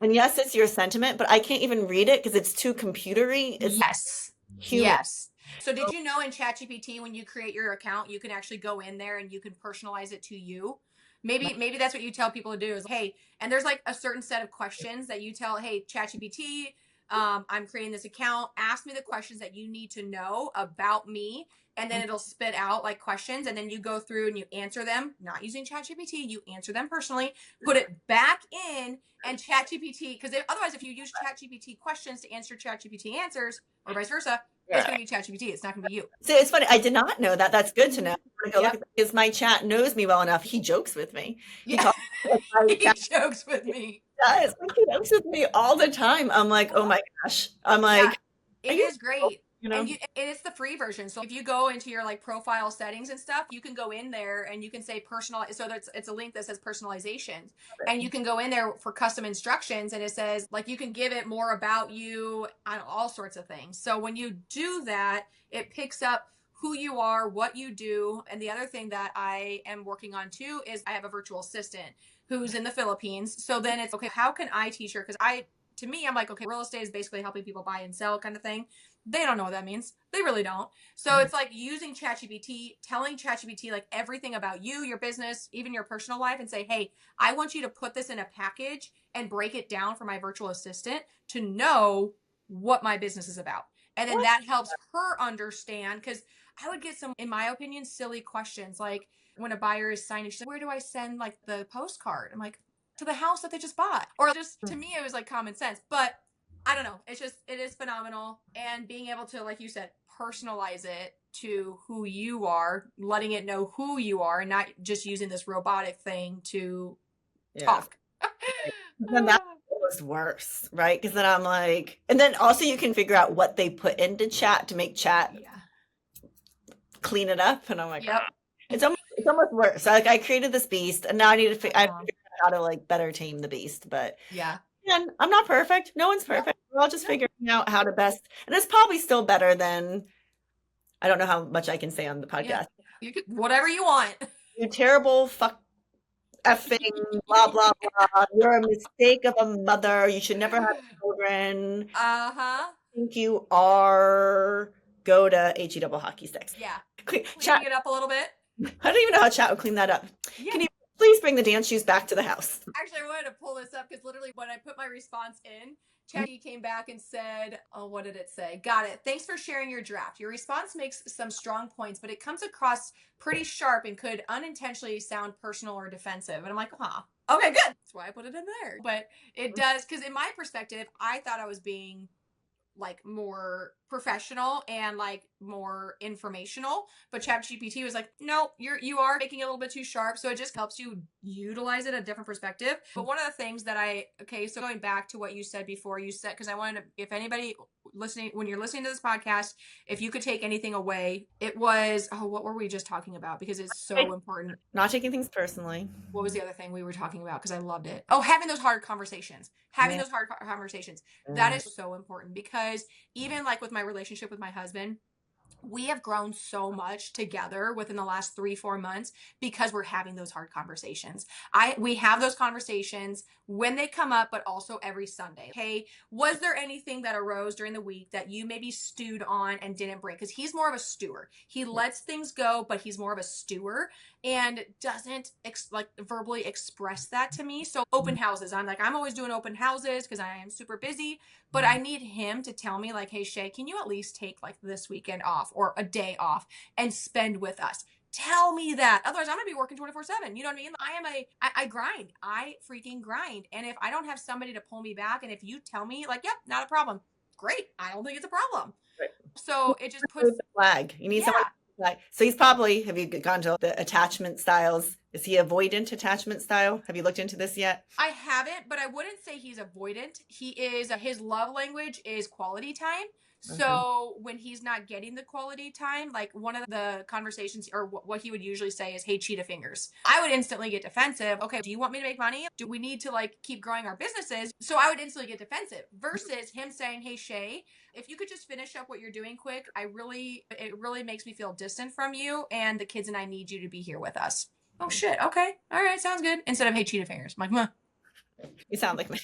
And yes, it's your sentiment, but I can't even read it because it's too computery. It's human. Yes. So did you know in ChatGPT, when you create your account, you can actually go in there and you can personalize it to you? Maybe that's what you tell people to do is, hey, and there's like a certain set of questions that you tell, hey, ChatGPT, I'm creating this account. Ask me the questions that you need to know about me. And then it'll spit out like questions, and then you go through and you answer them, not using ChatGPT, you answer them personally, put it back in, and ChatGPT, because otherwise if you use ChatGPT questions to answer ChatGPT answers, or vice versa, it's going to be ChatGPT. It's not going to be you. So it's funny. I did not know that. That's good to know. Because my chat knows me well enough. He jokes with me. He jokes with me. He jokes with me all the time. I'm like, oh my gosh. I'm like, it is great. And it's the free version. So if you go into your like profile settings and stuff, you can go in there and you can say personal. So it's a link that says personalization, and you can go in there for custom instructions, and it says like you can give it more about you on all sorts of things. So when you do that, it picks up who you are, what you do. And the other thing that I am working on too is I have a virtual assistant who's in the Philippines. So then it's okay, how can I teach her? Because to me, I'm like, okay, real estate is basically helping people buy and sell kind of thing. They don't know what that means. They really don't. So it's like using ChatGPT, telling ChatGPT like everything about you, your business, even your personal life, and say, hey, I want you to put this in a package and break it down for my virtual assistant to know what my business is about. And then that helps her understand, because I would get some, in my opinion, silly questions like when a buyer is signing, she's like, where do I send like the postcard? I'm like, to the house that they just bought. Or just to me, it was like common sense. But I don't know. It is phenomenal. And being able to, like you said, personalize it to who you are, letting it know who you are, and not just using this robotic thing to talk. Then that was worse, right? Because then I'm like, and then also you can figure out what they put into chat to make chat clean it up. And I'm like, it's almost worse. Like I created this beast, and now I need to figure out how to like better tame the beast. But and I'm not perfect. No one's perfect. We're all just figuring out how to best, and it's probably still better than, I don't know how much I can say on the podcast. You could, whatever you want. You terrible fuck effing blah blah blah. You're a mistake of a mother. You should never have children. I think you are. Go to HE double hockey sticks. Cleaning it up a little bit. I don't even know how chat would clean that up. Can you please bring the dance shoes back to the house? Actually, I wanted to pull this up because literally when I put my response in, ChatGPT came back and said, oh, what did it say? Got it. Thanks for sharing your draft. Your response makes some strong points, but it comes across pretty sharp and could unintentionally sound personal or defensive. And I'm like, okay, good. That's why I put it in there. But it does, because in my perspective, I thought I was being like more professional and like more informational, but ChatGPT was like, no, you are making it a little bit too sharp. So it just helps you utilize it a different perspective. But one of the things that so going back to what you said before, you said, because I wanted to, if anybody listening, when you're listening to this podcast, if you could take anything away, it was, what were we just talking about? Because it's so important. Not taking things personally. What was the other thing we were talking about? Because I loved it. Oh, having those hard conversations. Those hard conversations. That is so important, because even like with my relationship with my husband, we have grown so much together within the last 3-4 months because we're having those hard conversations. We have those conversations when they come up, but also every Sunday. Hey, was there anything that arose during the week that you maybe stewed on and didn't bring? Because he's more of a stewer. He lets things go, but he's more of a stewer and doesn't verbally express that to me. So open houses, I'm always doing open houses because I am super busy, but I need him to tell me like, hey, Shae, can you at least take like this weekend off or a day off and spend with us? Tell me that. Otherwise, I'm going to be working 24/7. You know what I mean? I grind. I freaking grind. And if I don't have somebody to pull me back, and if you tell me like, yep, not a problem. Great. I don't think it's a problem. Right. So it just puts the flag. You need someone. So he's probably, have you gone to the attachment styles? Is he avoidant attachment style? Have you looked into this yet? I haven't, but I wouldn't say he's avoidant. He is, his love language is quality time. So when he's not getting the quality time, like one of the conversations or what he would usually say is, hey, cheetah fingers. I would instantly get defensive. Okay, do you want me to make money? Do we need to like keep growing our businesses? So I would instantly get defensive versus him saying, hey, Shae, if you could just finish up what you're doing quick, it really makes me feel distant from you, and the kids and I need you to be here with us. Oh shit. Okay. All right. Sounds good. Instead of, hey, cheetah fingers. I'm like, meh. You sound like me.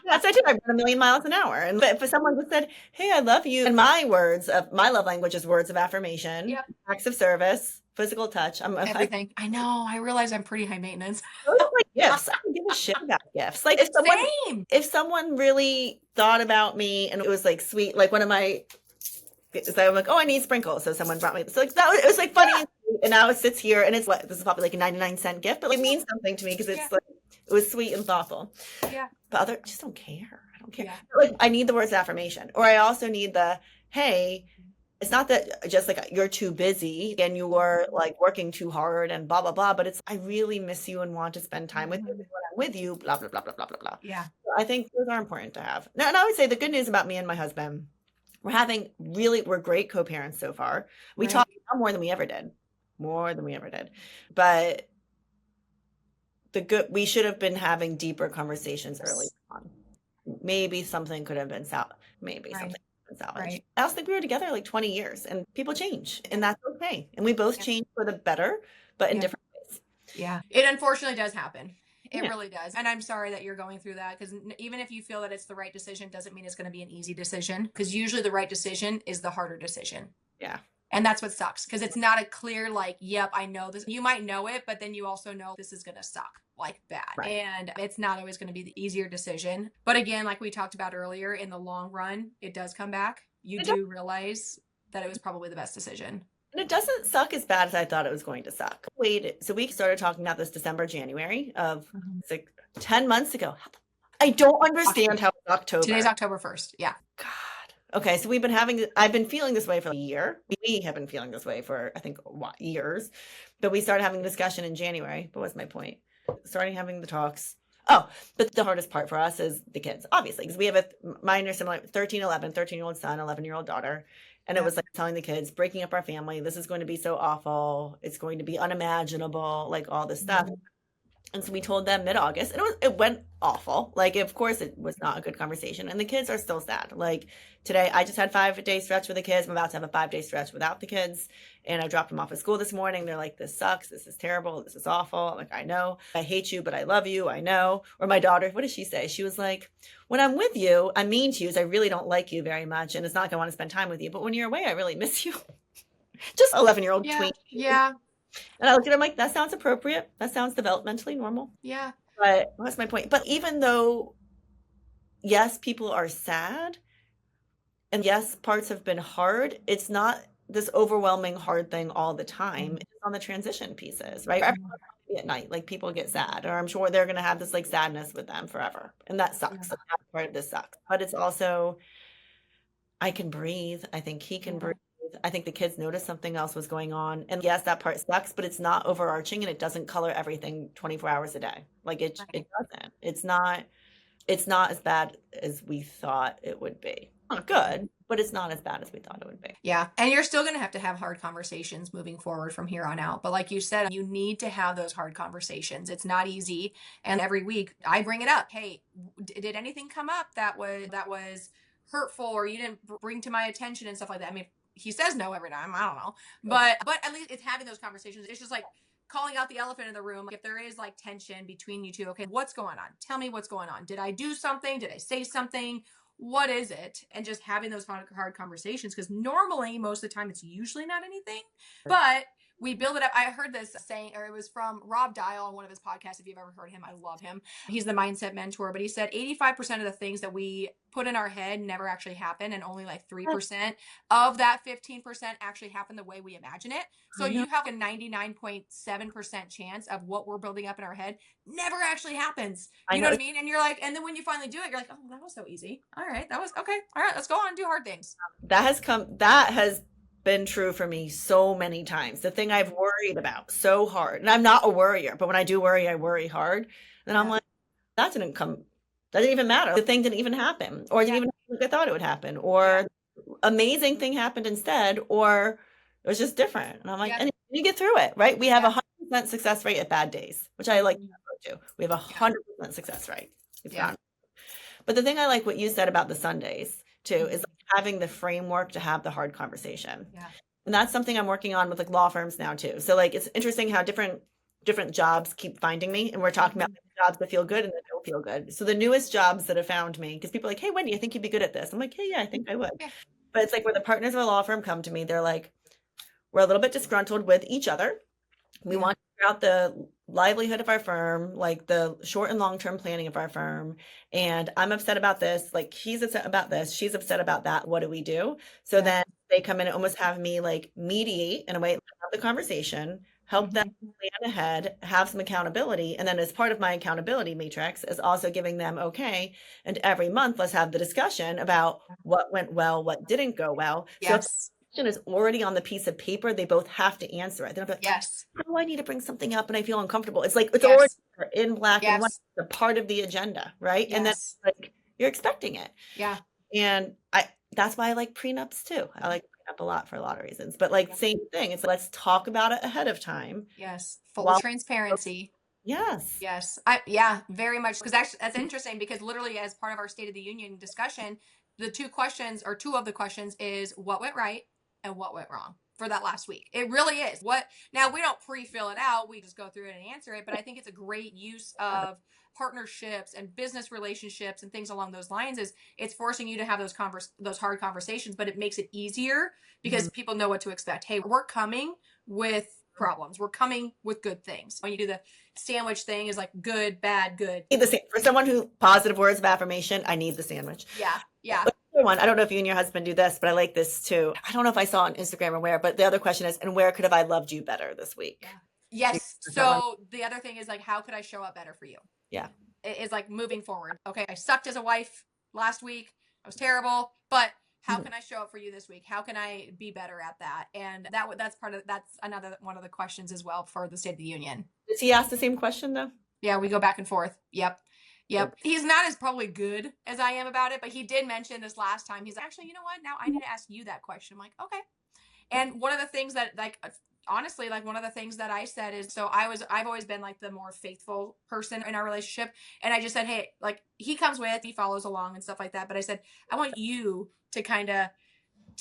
Yes, I do. I run 1,000,000 miles an hour. And if someone just said, hey, I love you, and my love language is words of affirmation, acts of service, physical touch. Everything. I know. I realize I'm pretty high maintenance. Those are like gifts. I don't give a shit about gifts. Like if someone really thought about me and it was like sweet, like one of my, so I'm like, oh, I need sprinkles. So someone brought me, so like it was like funny. And now it sits here, and it's what, this is probably like a 99-cent gift, but it means something to me because it's like, it was sweet and thoughtful. Yeah. But others just don't care. I don't care. Yeah. Like I need the words of affirmation, or I also need the, hey, it's not that just like you're too busy and you are like working too hard and blah, blah, blah, but it's, I really miss you and want to spend time with you when I'm with you, blah, blah, blah, blah, blah, blah, blah. Yeah. So I think those are important to have. Now, and I would say the good news about me and my husband we're great co-parents so far. We Right. talk now more than we ever did. More than we ever did. But we should have been having deeper conversations early on. Maybe something could have been maybe Right. something could have been salvaged. Right. I also think we were together like 20 years and people change and that's okay. And we both Yeah. change for the better, but in Yeah. different ways. Yeah. It unfortunately does happen. It Yeah. really does. And I'm sorry that you're going through that, because even if you feel that it's the right decision, doesn't mean it's going to be an easy decision, because usually the right decision is the harder decision. Yeah. And that's what sucks, because it's not a clear, like, yep, I know this. You might know it, but then you also know this is going to suck like bad. Right. And it's not always going to be the easier decision. But again, like we talked about earlier, in the long run, it does come back. You do realize that it was probably the best decision. And it doesn't suck as bad as I thought it was going to suck. So we started talking about this December, January of 10 months ago. I don't understand how it's October. Today's October 1st. Yeah. God. Okay, so I've been feeling this way for a year. We have been feeling this way for, I think, years. But we started having a discussion in January. What was my point? Starting having the talks. Oh, but the hardest part for us is the kids, obviously, because we have mine are similar, 13-year-old son, 11-year-old daughter. And it was like telling the kids, breaking up our family. This is going to be so awful. It's going to be unimaginable, like all this stuff. And so we told them mid-August, and it went awful. Like, of course, it was not a good conversation. And the kids are still sad. Like, today, I just had 5-day stretch with the kids. I'm about to have a 5-day stretch without the kids. And I dropped them off at school this morning. They're like, this sucks. This is terrible. This is awful. I'm like, I know. I hate you, but I love you. I know. Or my daughter, what did she say? She was like, when I'm with you, I'm mean to you, I really don't like you very much. And it's not like I want to spend time with you. But when you're away, I really miss you. Just 11-year-old tween. Yeah. And I looked at him like, that sounds appropriate. That sounds developmentally normal. Yeah. But that's my point. But even though, yes, people are sad, and yes, parts have been hard, it's not this overwhelming hard thing all the time. It's on the transition pieces, right? At night, like people get sad, or I'm sure they're going to have this like sadness with them forever. And that sucks. That part of this sucks. But it's also, I can breathe. I think he can breathe. I think the kids noticed something else was going on. And yes, that part sucks, but it's not overarching and it doesn't color everything 24 hours a day. Like it doesn't. It's not as bad as we thought it would be. Not good, but it's not as bad as we thought it would be. Yeah. And you're still going to have hard conversations moving forward from here on out. But like you said, you need to have those hard conversations. It's not easy. And every week I bring it up. Hey, did anything come up that was hurtful, or you didn't bring to my attention and stuff like that? I mean, he says no every time. I don't know. But at least it's having those conversations. It's just like calling out the elephant in the room. If there is like tension between you two, okay, what's going on? Tell me what's going on. Did I do something? Did I say something? What is it? And just having those hard conversations, because normally most of the time it's usually not anything, but we build it up. I heard this saying, or it was from Rob Dial on one of his podcasts. If you've ever heard him, I love him. He's the mindset mentor, but he said 85% of the things that we put in our head never actually happen, and only like 3% of that 15% actually happen the way we imagine it. So you have a 99.7% chance of what we're building up in our head never actually happens. You know what I mean? And you're like, and then when you finally do it, you're like, oh, that was so easy. All right, that was okay. All right, let's go on and do hard things. That has been true for me so many times. The thing I've worried about so hard, and I'm not a worrier, but when I do worry, I worry hard. And I'm like, that didn't even matter. The thing didn't even happen, or it didn't even happen like I thought it would happen, or amazing thing happened instead, or it was just different. And I'm like, and you get through it, right? We have 100% success rate at bad days, which I like to do. We have 100% success rate. But the thing I like what you said about the Sundays too is like having the framework to have the hard conversation. And that's something I'm working on with like law firms now too. So like it's interesting how different jobs keep finding me, and we're talking about jobs that feel good and that don't feel good. So the newest jobs that have found me, because people are like, hey Wendy, I think you'd be good at this. I'm like, hey, yeah, I think I would. But it's like where the partners of a law firm come to me, they're like, we're a little bit disgruntled with each other. We want to figure out the livelihood of our firm, like the short and long-term planning of our firm. And I'm upset about this. Like he's upset about this. She's upset about that. What do we do? So then they come in and almost have me like mediate in a way, have the conversation, help them plan ahead, have some accountability. And then as part of my accountability matrix is also giving them, okay, and every month, let's have the discussion about what went well, what didn't go well. So is already on the piece of paper, they both have to answer it. They're like, oh, I need to bring something up and I feel uncomfortable. It's like it's already in black and white, a part of the agenda, right? And then like you're expecting it. And That's why I like prenups too. I like prenup a lot for a lot of reasons. But like same thing. It's let's talk about it ahead of time. Yes. Full While transparency. yes. Yes. Yeah, very much. Because actually, that's interesting because literally, as part of our State of the Union discussion, the two questions or two of the questions is what went right and what went wrong for that last week. It really is. What now we don't pre-fill it out, we just go through it and answer it. But I think it's a great use of partnerships and business relationships and things along those lines is it's forcing you to have those hard conversations, but it makes it easier because Mhm. people know what to expect. Hey, we're coming with problems. We're coming with good things. When you do the sandwich thing is like good, bad, good. Need the for someone who positive words of affirmation, I need the sandwich. Yeah. Yeah. Other one, I don't know if you and your husband do this, but I like this too. I don't know if I saw on Instagram or where, but the other question is, and where could have I loved you better this week? Yeah. Do you Yes. have that one? So the other thing is like, how could I show up better for you? Yeah. Is like moving forward. Okay. I sucked as a wife last week. I was terrible, but how Mhm. can I show up for you this week? How can I be better at that? And that's another one of the questions as well for the State of the Union. Does he ask the same question though? Yeah, we go back and forth. Yep. Good. Yep. He's not as probably good as I am about it, but he did mention this last time. He's like, actually, you know what? Now I need to ask you that question. I'm like, okay. And one of the things that like honestly, like one of the things that I said is so I've always been like the more faithful person in our relationship. And I just said, hey, like he follows along and stuff like that. But I said, I want you to kind of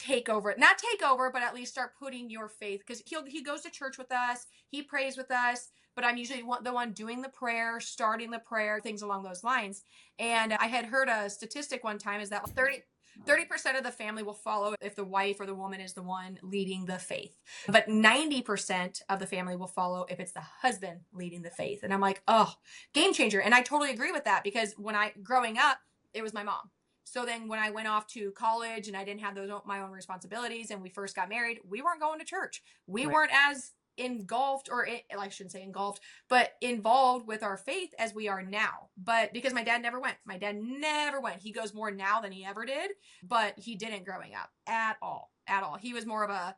not take over, but at least start putting your faith because he goes to church with us, he prays with us, but I'm usually the one doing the prayer, starting the prayer, things along those lines. And I had heard a statistic one time is that 30% of the family will follow if the wife or the woman is the one leading the faith. But 90% of the family will follow if it's the husband leading the faith. And I'm like, oh, game changer. And I totally agree with that because growing up, it was my mom. So then when I went off to college and I didn't have my own responsibilities and we first got married, we weren't going to church. We Right. weren't as engulfed I shouldn't say engulfed, but involved with our faith as we are now. But because my dad never went. My dad never went. He goes more now than he ever did, but he didn't growing up at all. At all. He was more of a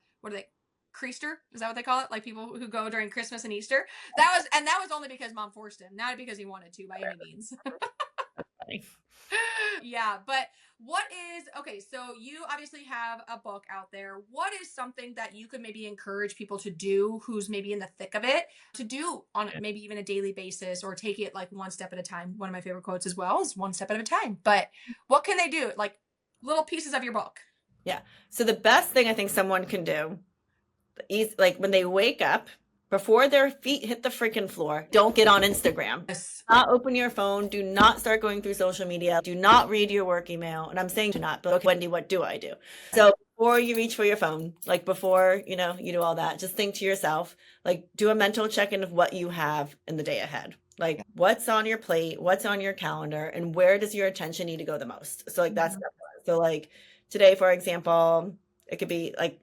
creaster? Is that what they call it? Like people who go during Christmas and Easter. That was only because mom forced him, not because he wanted to by any means. Funny. Yeah, but okay, so you obviously have a book out there. What is something that you could maybe encourage people to do who's maybe in the thick of it to do on maybe even a daily basis or take it like one step at a time? One of my favorite quotes as well is one step at a time. But what can they do? Like little pieces of your book. Yeah. So the best thing I think someone can do is like when they wake up, before their feet hit the freaking floor, don't get on Instagram. Yes. Do not open your phone. Do not start going through social media. Do not read your work email. And I'm saying do not, but okay, Wendy, what do I do? So before you reach for your phone, like before, you do all that, just think to yourself, like do a mental check-in of what you have in the day ahead. Like what's on your plate, what's on your calendar, and where does your attention need to go the most? So like that's step one. So like today, for example, it could be like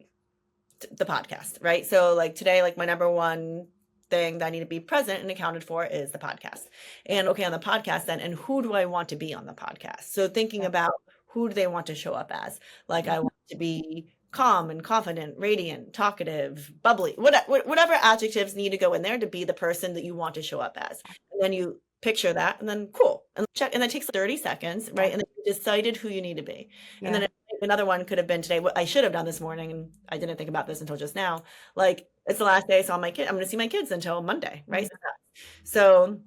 the podcast, right? So like today, like my number one thing that I need to be present and accounted for is the podcast. And okay, on the podcast then, and who do I want to be on the podcast? So thinking about who do they want to show up as? Like I want to be calm and confident, radiant, talkative, bubbly, whatever adjectives need to go in there to be the person that you want to show up as. And then you picture that and then cool. And check, and that takes 30 seconds, right? And then you decided who you need to be. And then another one could have been today, what I should have done this morning, and I didn't think about this until just now. Like it's the last day I saw my kid. I'm going to see my kids until Monday, right? So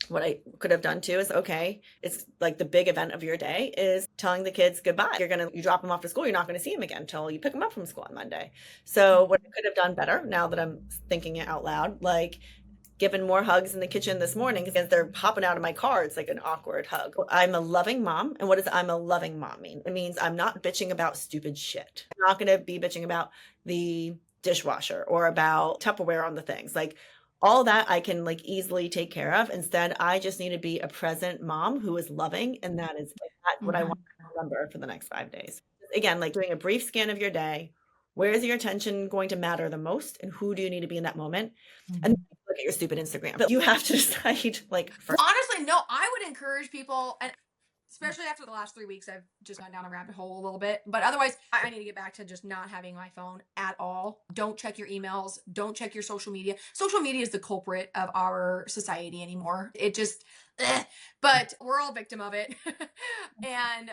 what I could have done too is, okay, it's like the big event of your day is telling the kids goodbye. You drop them off to school. You're not going to see them again until you pick them up from school on Monday. So what I could have done better now that I'm thinking it out loud, like given more hugs in the kitchen this morning because they're popping out of my car. It's like an awkward hug. I'm a loving mom. And what does I'm a loving mom mean? It means I'm not bitching about stupid shit. I'm not going to be bitching about the dishwasher or about Tupperware on the things. Like all that I can like easily take care of. Instead, I just need to be a present mom who is loving. And that's what I want to remember for the next 5 days. Again, like doing a brief scan of your day. Where is your attention going to matter the most? And who do you need to be in that moment? And look at your stupid Instagram. But you have to decide like first. Honestly, no, I would encourage people, and especially after the last 3 weeks, I've just gone down a rabbit hole a little bit. But otherwise, I need to get back to just not having my phone at all. Don't check your emails. Don't check your social media. Social media is the culprit of our society anymore. It just, but we're all victim of it.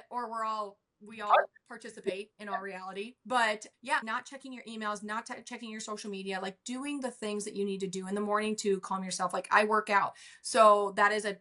Or we're all we all participate in our reality. But yeah, not checking your emails, not checking your social media, like doing the things that you need to do in the morning to calm yourself. Like I work out. So that is a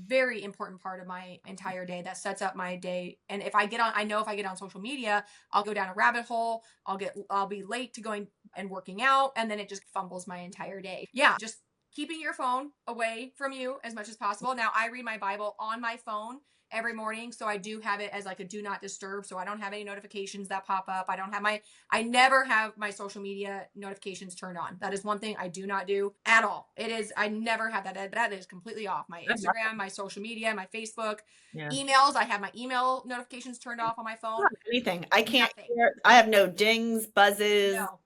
very important part of my entire day that sets up my day. And if I get on, I know if I get on social media, I'll go down a rabbit hole. I'll be late to going and working out. And then it just fumbles my entire day. Yeah. Just keeping your phone away from you as much as possible. Now I read my Bible on my phone every morning. So I do have it as like a do not disturb. So I don't have any notifications that pop up. I never have my social media notifications turned on. That is one thing I do not do at all. I never have that. That is completely off. My Instagram, my social media, my Facebook, emails. I have my email notifications turned off on my phone. Not anything. I can't hear. I have no dings, buzzes. No.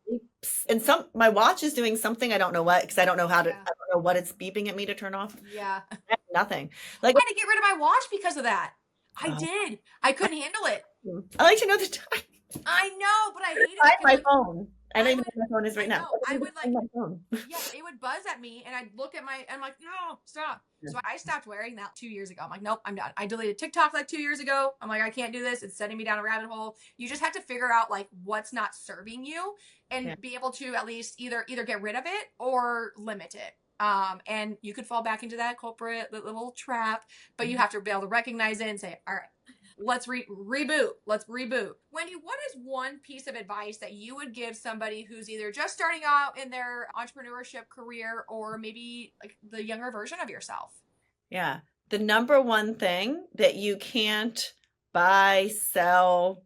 And my watch is doing something. I don't know what, because I don't know I don't know what it's beeping at me to turn off. Yeah. Nothing. Like I had to get rid of my watch because of that. I did. I couldn't handle it. I like to know the time. I know, but I hate it. I have my phone. I don't even know where my phone is right now. I would like, yeah, it would buzz at me and I'd look at I'm like, no, stop. Yeah. So I stopped wearing that 2 years ago. I'm like, nope, I'm done. I deleted TikTok like 2 years ago. I'm like, I can't do this. It's sending me down a rabbit hole. You just have to figure out like what's not serving you and be able to at least either get rid of it or limit it. And you could fall back into that little trap, but you have to be able to recognize it and say, all right, let's reboot. Let's reboot. Wendy, what is one piece of advice that you would give somebody who's either just starting out in their entrepreneurship career or maybe like the younger version of yourself? Yeah. The number one thing that you can't buy, sell,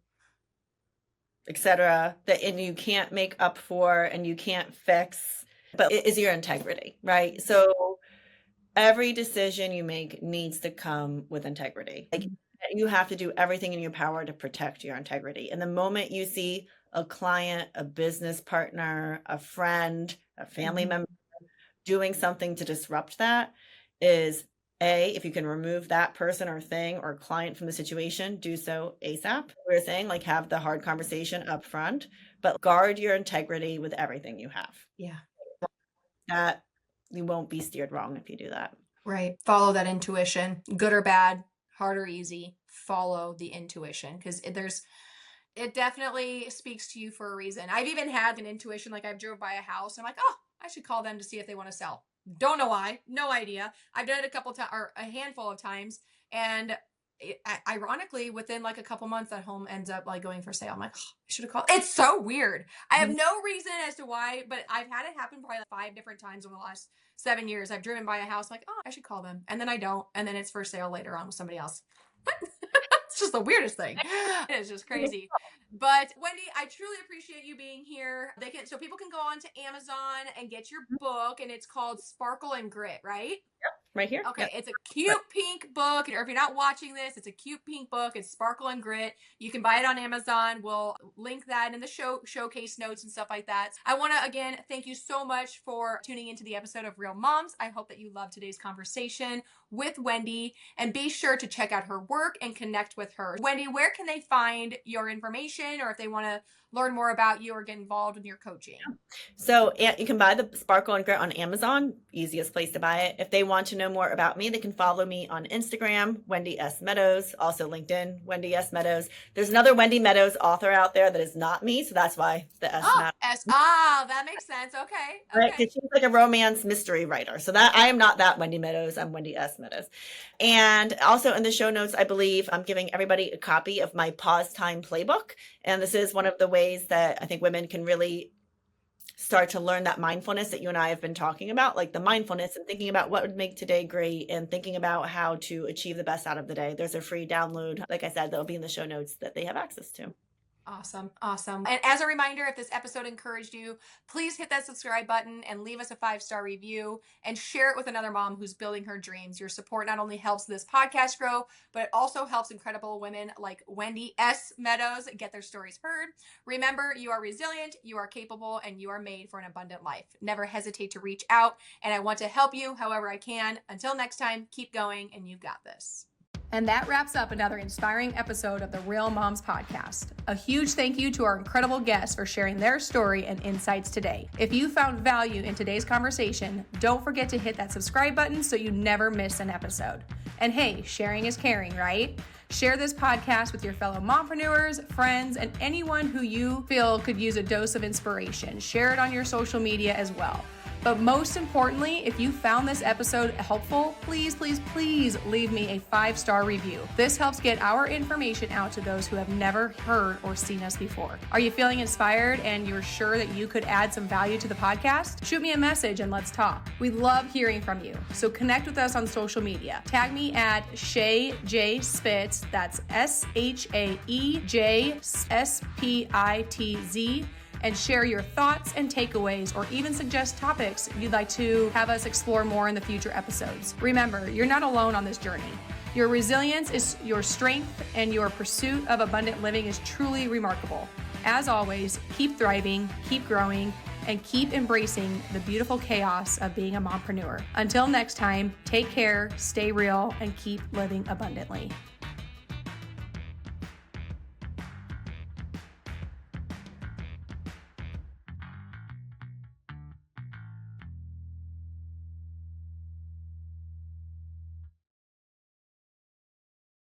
etc., and you can't make up for and you can't fix, but it is your integrity, right? So every decision you make needs to come with integrity. Like you have to do everything in your power to protect your integrity. And the moment you see a client, a business partner, a friend, a family member doing something to disrupt that, is if you can remove that person or thing or client from the situation, do so ASAP. We're saying like have the hard conversation up front, but guard your integrity with everything you have. Yeah. That you won't be steered wrong if you do that. Right. Follow that intuition, good or bad, hard or easy, follow the intuition because it definitely speaks to you for a reason. I've even had an intuition, like I've drove by a house. And I'm like, oh, I should call them to see if they want to sell. Don't know why. No idea. I've done it a handful of times. And ironically, within like a couple months, that home ends up like going for sale. I'm like, oh, I should have called. It's so weird. I have no reason as to why, but I've had it happen probably like 5 different times over the last 7 years. I've driven by a house like, oh, I should call them. And then I don't. And then it's for sale later on with somebody else. It's just the weirdest thing. It's just crazy. But Wendy, I truly appreciate you being here. So people can go on to Amazon and get your book, and it's called Sparkle and Grit, right? Yep, right here. Okay, It's a cute pink book. Or if you're not watching this, it's a cute pink book. It's Sparkle and Grit. You can buy it on Amazon. We'll link that in the showcase notes and stuff like that. I want to, again, thank you so much for tuning into the episode of Real Moms. I hope that you loved today's conversation with Wendy, and be sure to check out her work and connect with her. Wendy, where can they find your information, or if they want to learn more about you or get involved with your coaching? So you can buy the Sparkle and Grit on Amazon, easiest place to buy it. If they want to know more about me, they can follow me on Instagram, Wendy S. Meadows, also LinkedIn, Wendy S. Meadows. There's another Wendy Meadows author out there that is not me, so that's why the S. S. That makes sense. Okay. Right, she's like a romance mystery writer. So that I am not that Wendy Meadows. I'm Wendy S. Meadows. And also in the show notes, I believe I'm giving everybody a copy of my Pause Time Playbook. And this is one of the ways that I think women can really start to learn that mindfulness that you and I have been talking about, like the mindfulness and thinking about what would make today great and thinking about how to achieve the best out of the day. There's a free download. Like I said, that'll be in the show notes that they have access to. Awesome. And as a reminder, if this episode encouraged you, please hit that subscribe button and leave us a 5-star review and share it with another mom who's building her dreams. Your support not only helps this podcast grow, but it also helps incredible women like Wendy S. Meadows get their stories heard. Remember, you are resilient, you are capable, and you are made for an abundant life. Never hesitate to reach out, and I want to help you however I can. Until next time, keep going, and you've got this. And that wraps up another inspiring episode of the Real Moms Podcast. A huge thank you to our incredible guests for sharing their story and insights today. If you found value in today's conversation, don't forget to hit that subscribe button so you never miss an episode. And hey, sharing is caring, right? Share this podcast with your fellow mompreneurs, friends, and anyone who you feel could use a dose of inspiration. Share it on your social media as well. But most importantly, if you found this episode helpful, please, please, please leave me a 5-star review. This helps get our information out to those who have never heard or seen us before. Are you feeling inspired and you're sure that you could add some value to the podcast? Shoot me a message and let's talk. We love hearing from you. So connect with us on social media. Tag me at Shae J Spitz. That's ShaeJSpitz. And share your thoughts and takeaways, or even suggest topics you'd like to have us explore more in the future episodes. Remember, you're not alone on this journey. Your resilience is your strength, and your pursuit of abundant living is truly remarkable. As always, keep thriving, keep growing, and keep embracing the beautiful chaos of being a mompreneur. Until next time, take care, stay real, and keep living abundantly.